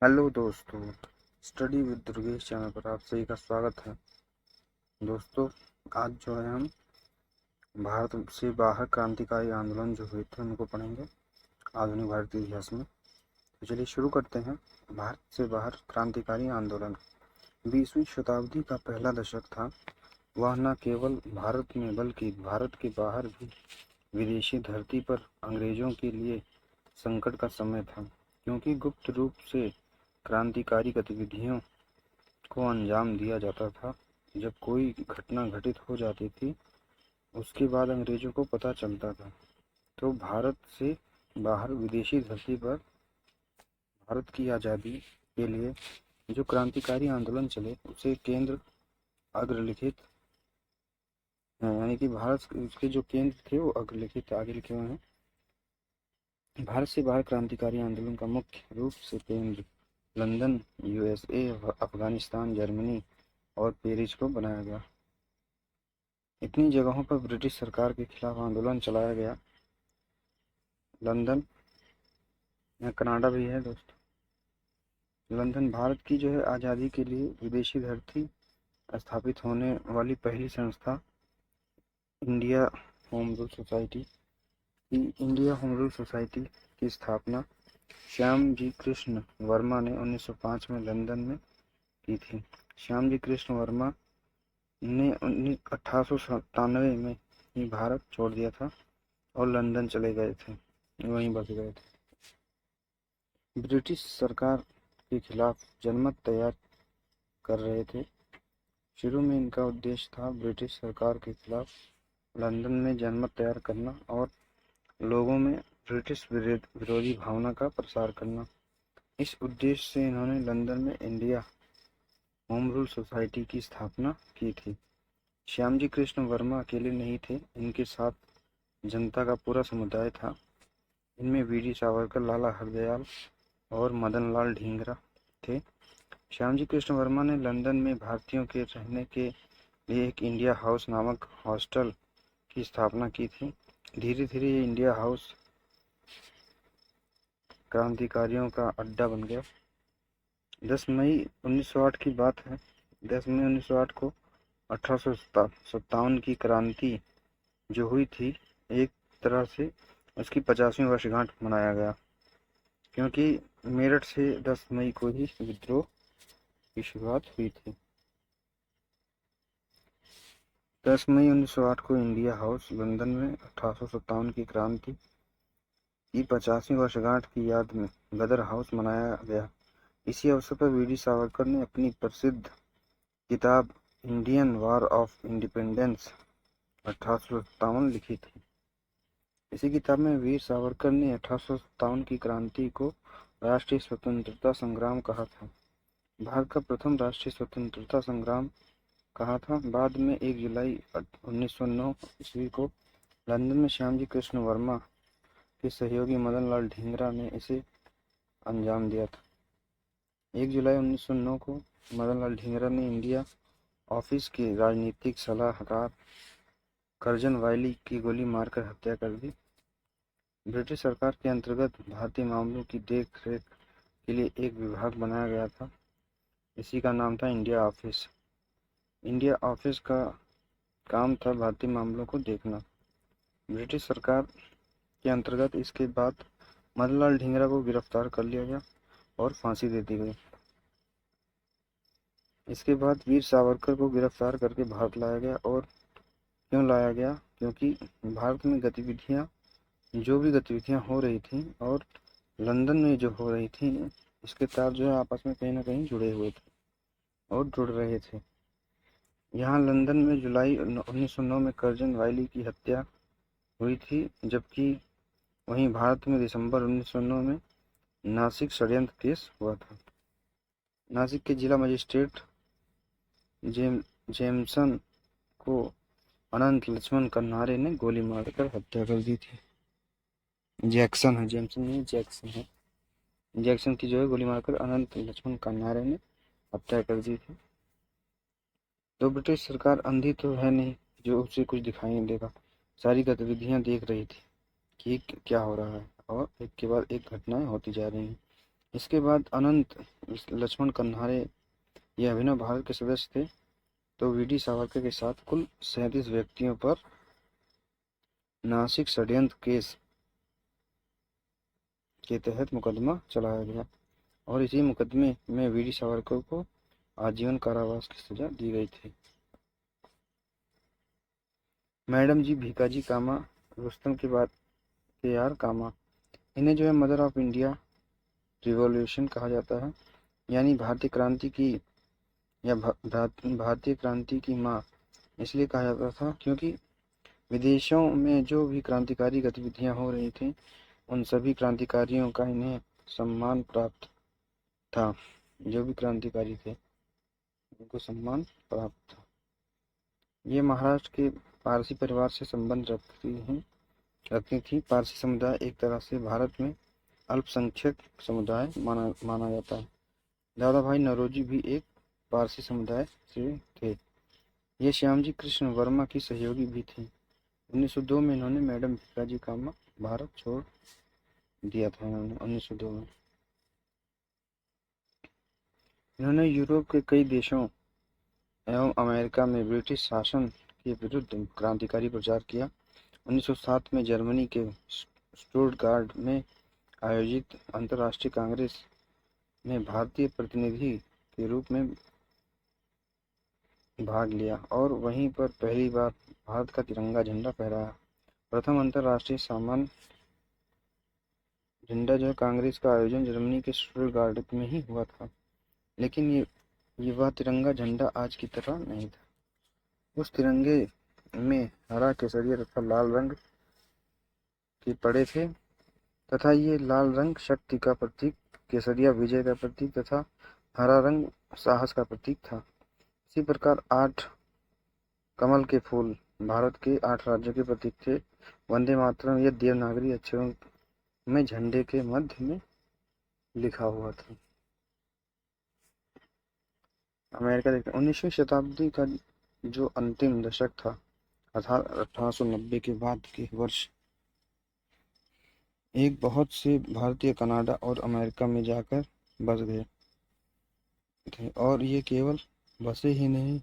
Hello दोस्तों, study with Durgesh channel पर आप सभी का स्वागत है। दोस्तों, आज जो है हम भारत से बाहर क्रांतिकारी आंदोलन जो हुए थे उनको पढ़ेंगे आधुनिक भारतीय इतिहास में। तो चलिए शुरू करते हैं। भारत से बाहर क्रांतिकारी आंदोलन 20वीं शताब्दी का पहला दशक था। वह न केवल भारत में बल्कि भारत के बाहर भी विदेशी धरती पर अंग्रेजों के लिए संकट का समय था, क्योंकि गुप्त रूप से क्रांतिकारी गतिविधियों को अंजाम दिया जाता था। जब कोई घटना घटित हो जाती थी, उसके बाद अंग्रेजों को पता चलता था, तो भारत से बाहर विदेशी धरती पर भारत की आज़ादी के लिए जो क्रांतिकारी आंदोलन चले उसे केंद्र अग्रलिखित यानी कि भारत उसके जो केंद्र थे वो अग्रलिखित आगे लिखे हुए हैं। भारत से बाहर क्रांतिकारी आंदोलन का मुख्य रूप से केंद्र लंदन, यूएसए, अफगानिस्तान, जर्मनी और पेरिस को बनाया गया। इतनी जगहों पर ब्रिटिश सरकार के खिलाफ आंदोलन चलाया गया। लंदन, यहाँ कनाडा भी है दोस्तों। लंदन भारत की जो है आज़ादी के लिए विदेशी धरती स्थापित होने वाली पहली संस्था इंडिया होम रूल सोसाइटी की स्थापना श्याम जी कृष्ण वर्मा ने 1905 में लंदन में की थी। श्याम जी कृष्ण वर्मा ने 1897 में ही भारत छोड़ दिया था और लंदन चले गए थे, वहीं बस गए थे। ब्रिटिश सरकार के खिलाफ जनमत तैयार कर रहे थे। शुरू में इनका उद्देश्य था ब्रिटिश सरकार के खिलाफ लंदन में जनमत तैयार करना और लोगों में ब्रिटिश विरोधी भावना का प्रसार करना। इस उद्देश्य से इन्होंने लंदन में इंडिया होम रूल सोसाइटी की स्थापना की थी। श्यामजी कृष्ण वर्मा अकेले नहीं थे, इनके साथ जनता का पूरा समुदाय था। इनमें वीडी सावरकर, लाला हरदयाल और मदन लाल ढींगरा थे। श्यामजी कृष्ण वर्मा ने लंदन में भारतीयों के रहने के लिए एक इंडिया हाउस नामक हॉस्टल की स्थापना की थी। धीरे धीरे ये इंडिया हाउस क्रांतिकारियों का अड्डा बन गया। 10 मई 1908 की बात है। 10 मई 1908 को 1857 की क्रांति जो हुई थी, एक तरह से उसकी 50वीं वर्षगांठ मनाया गया, क्योंकि मेरठ से 10 मई को ही विद्रोह की शुरुआत हुई थी। 10 मई 1908 को इंडिया हाउस लंदन में 1857 की क्रांति की 50वीं वर्षगांठ की याद में गदर हाउस मनाया गया। इसी अवसर पर वीडी सावरकर ने अपनी प्रसिद्ध किताब इंडियन वॉर ऑफ इंडिपेंडेंस 1857 लिखी थी। इसी किताब में वीर सावरकर ने 1857 की क्रांति को राष्ट्रीय स्वतंत्रता संग्राम कहा था। भारत का प्रथम राष्ट्रीय स्वतंत्रता संग्राम कहा था। बाद में 1 जुलाई 1909 ईस्वी को लंदन में श्यामजी कृष्ण वर्मा के सहयोगी मदन लाल ढींगरा ने इसे अंजाम दिया था। 1 जुलाई 1909 को मदन लाल ढींगरा ने इंडिया ऑफिस के राजनीतिक सलाहकार कर्जन वायली की गोली मारकर हत्या कर दी। ब्रिटिश सरकार के अंतर्गत भारतीय मामलों की देख रेख के लिए एक विभाग बनाया गया था। इसी का नाम था इंडिया ऑफिस। इंडिया ऑफिस का काम था भारतीय मामलों को देखना। ब्रिटिश सरकार के अंतर्गत इसके बाद मदन लाल ढींगरा को गिरफ्तार कर लिया गया और फांसी दे दी गई। इसके बाद वीर सावरकर को गिरफ्तार करके भारत लाया गया। और क्यों लाया गया? क्योंकि भारत में जो भी गतिविधियां हो रही थी और लंदन में जो हो रही थी, इसके तार जो है आपस में कहीं ना कहीं जुड़े हुए थे और जुड़ रहे थे। यहाँ लंदन में जुलाई 1909 में कर्जन वायली की हत्या हुई थी, जबकि वहीं भारत में दिसंबर 1909 में नासिक षड्यंत्र केस हुआ था। नासिक के जिला मजिस्ट्रेट जेमसन को अनंत लक्ष्मण कन्नारे ने गोली मारकर हत्या कर दी थी। जैक्सन है, जेमसन नहीं, जैक्सन है। जैक्सन की जो है गोली मारकर अनंत लक्ष्मण कन्नारे ने हत्या कर दी थी। तो ब्रिटिश सरकार अंधी तो है नहीं जो उसे कुछ दिखाई नहीं देगा। सारी गतिविधियां देख रही थी कि क्या हो रहा है और एक के बाद एक घटनाएं होती जा रही हैं। इसके बाद अनंत लक्ष्मण कन्हारे ये अभिनव भारत के सदस्य थे। तो वीडी सावरकर के साथ कुल 37 व्यक्तियों पर नासिक षड्यंत्र केस के तहत मुकदमा चलाया गया और इसी मुकदमे में वीडी सावरकर को आजीवन कारावास की सजा दी गई थी। मैडम जी भीकाजी कामा रुस्तम के बाद के.आर. कामा, इन्हें जो है मदर ऑफ इंडिया रिवॉल्यूशन कहा जाता है, यानी भारतीय क्रांति की या भारतीय क्रांति की माँ इसलिए कहा जाता था क्योंकि विदेशों में जो भी क्रांतिकारी गतिविधियां हो रही थी उन सभी क्रांतिकारियों का इन्हें सम्मान प्राप्त था। जो भी क्रांतिकारी थे उनको सम्मान प्राप्त था। ये महाराष्ट्र के पारसी परिवार से संबंध रखती थी। पारसी समुदाय एक तरह से भारत में अल्पसंख्यक समुदाय माना जाता है। दादा भाई नौरोजी भी एक पारसी समुदाय से थे। ये श्यामजी कृष्ण वर्मा की सहयोगी भी थी। 1902 में इन्होंने मैडम भीकाजी कामा भारत छोड़ दिया था। इन्होंने 1902 में इन्होंने यूरोप के कई देशों एवं अमेरिका में ब्रिटिश शासन के विरुद्ध क्रांतिकारी प्रचार किया। 1907 में जर्मनी के स्टुटगार्ट में आयोजित अंतर्राष्ट्रीय कांग्रेस में भारतीय प्रतिनिधि के रूप में भाग लिया और वहीं पर पहली बार भारत का तिरंगा झंडा फहराया। प्रथम अंतर्राष्ट्रीय सामान्य झंडा जो है कांग्रेस का आयोजन जर्मनी के स्टुटगार्ट में ही हुआ था, लेकिन ये वह तिरंगा झंडा आज की तरह नहीं था। उस तिरंगे में हरा, केसरिया तथा लाल रंग के पड़े थे तथा ये लाल रंग शक्ति का प्रतीक, केसरिया विजय का प्रतीक तथा हरा रंग साहस का प्रतीक था। इसी प्रकार 8 कमल के फूल भारत के 8 राज्यों के प्रतीक थे। वंदे मातरम यह देवनागरी अक्षरों में झंडे के मध्य में लिखा हुआ था। अमेरिका देखते 19वीं शताब्दी का जो अंतिम दशक था अर्थात 1890 के बाद के वर्ष, एक बहुत से भारतीय कनाडा और अमेरिका में जाकर बस गए थे और ये केवल बसे ही नहीं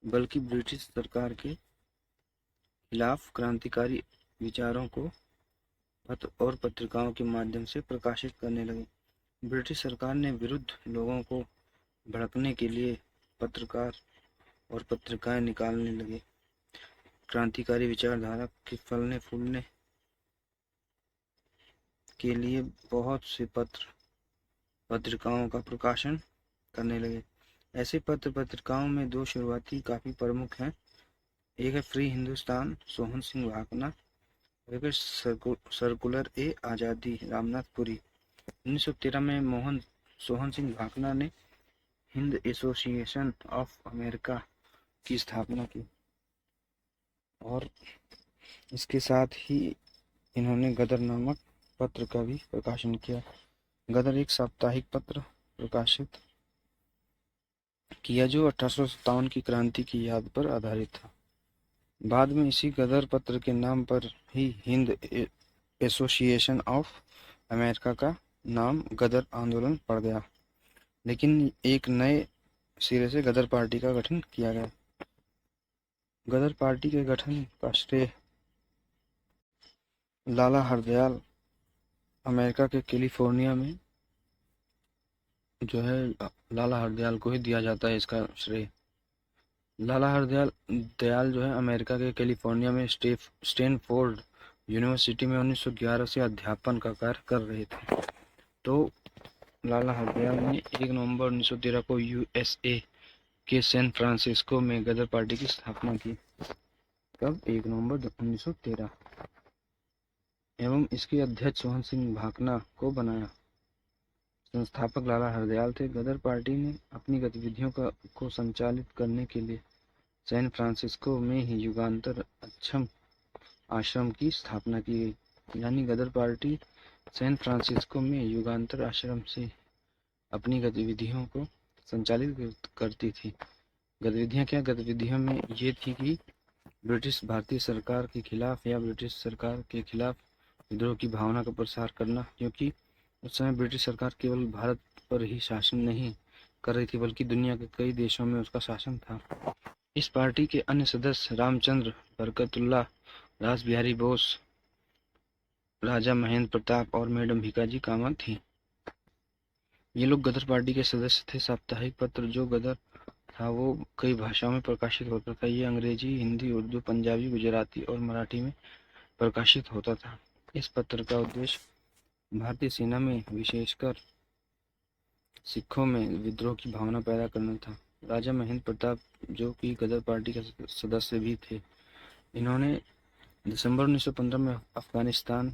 बल्कि ब्रिटिश सरकार के खिलाफ क्रांतिकारी विचारों को पत्र और पत्रिकाओं के माध्यम से प्रकाशित करने लगे। ब्रिटिश सरकार ने विरुद्ध लोगों को भड़कने के लिए पत्रकार और पत्रिकाएं निकालने लगे। क्रांतिकारी विचारधारा के फलने फूलने के लिए बहुत से पत्र पत्रिकाओं का प्रकाशन करने लगे। ऐसे पत्र पत्रिकाओं में 2 शुरुआती काफी प्रमुख हैं। एक है फ्री हिंदुस्तान सोहन सिंह भाकना, एक है सर्कुलर ए आज़ादी रामनाथपुरी। 1913 में सोहन सिंह भाकना ने हिंद एसोसिएशन ऑफ अमेरिका की स्थापना की और इसके साथ ही इन्होंने गदर नामक पत्र का भी प्रकाशन किया। गदर एक साप्ताहिक पत्र प्रकाशित किया जो 1857 की क्रांति की याद पर आधारित था। बाद में इसी गदर पत्र के नाम पर ही हिंद एसोसिएशन ऑफ अमेरिका का नाम गदर आंदोलन पड़ गया, लेकिन एक नए सिरे से गदर पार्टी का गठन किया गया। गदर पार्टी के गठन का श्रेय लाला हरदयाल अमेरिका के कैलिफोर्निया में जो है लाला हरदयाल को ही दिया जाता है। इसका श्रेय लाला हरदयाल जो है अमेरिका के कैलिफोर्निया में स्टैनफोर्ड यूनिवर्सिटी में 1911 से अध्यापन का कार्य कर रहे थे। तो लाला हरदयाल ने 1 नवंबर 1913 को यूएसए के सैन फ्रांसिस्को में गदर पार्टी की स्थापना की। कब? 1 नवंबर 1913 एवं इसके अध्यक्ष सोहन सिंह भाकना को बनाया। संस्थापक लाला हरदयाल थे। गदर पार्टी ने अपनी गतिविधियों को संचालित करने के लिए सैन फ्रांसिस्को में ही युगांतर अक्षम आश्रम की स्थापना की गई। यानी गदर पार्टी सैन फ्रांसिस्को में युगांतर आश्रम से अपनी गतिविधियों को संचालित करती थी। गतिविधियों में ये थी कि ब्रिटिश भारतीय सरकार के खिलाफ या ब्रिटिश सरकार के खिलाफ विद्रोह की भावना का प्रसार करना, क्योंकि उस समय ब्रिटिश सरकार केवल भारत पर ही शासन नहीं कर रही थी बल्कि दुनिया के कई देशों में उसका शासन था। इस पार्टी के अन्य सदस्य रामचंद्र, बरकतुल्लाह, रास बिहारी बोस, राजा महेंद्र प्रताप और मैडम भीकाजी कामा थी। ये लोग गदर पार्टी के सदस्य थे। साप्ताहिक पत्र जो गदर था वो कई भाषाओं में प्रकाशित होता था। ये अंग्रेजी, हिंदी, उर्दू, पंजाबी, गुजराती और मराठी में प्रकाशित होता था। इस पत्र का उद्देश्य भारतीय सेना में, विशेषकर सिखों में विद्रोह की भावना पैदा करना था। राजा महेंद्र प्रताप, जो कि गदर पार्टी के सदस्य भी थे, इन्होंने दिसंबर 1915 में अफगानिस्तान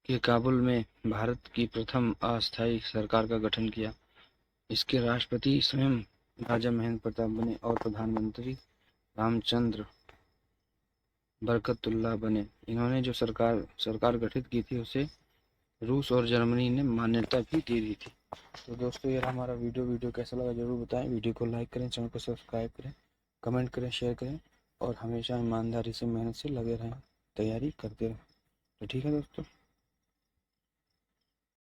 के काबुल में भारत की प्रथम अस्थायी सरकार का गठन किया। इसके राष्ट्रपति स्वयं राजा महेंद्र प्रताप बने और प्रधानमंत्री रामचंद्र बरकतुल्लाह बने। इन्होंने जो सरकार गठित की थी उसे रूस और जर्मनी ने मान्यता भी दे दी थी। तो दोस्तों, ये हमारा वीडियो कैसा लगा जरूर बताएं। वीडियो को लाइक करें, चैनल को सब्सक्राइब करें, कमेंट करें, शेयर करें और हमेशा ईमानदारी से, मेहनत से लगे रहें, तैयारी करते रहें। तो ठीक है दोस्तों।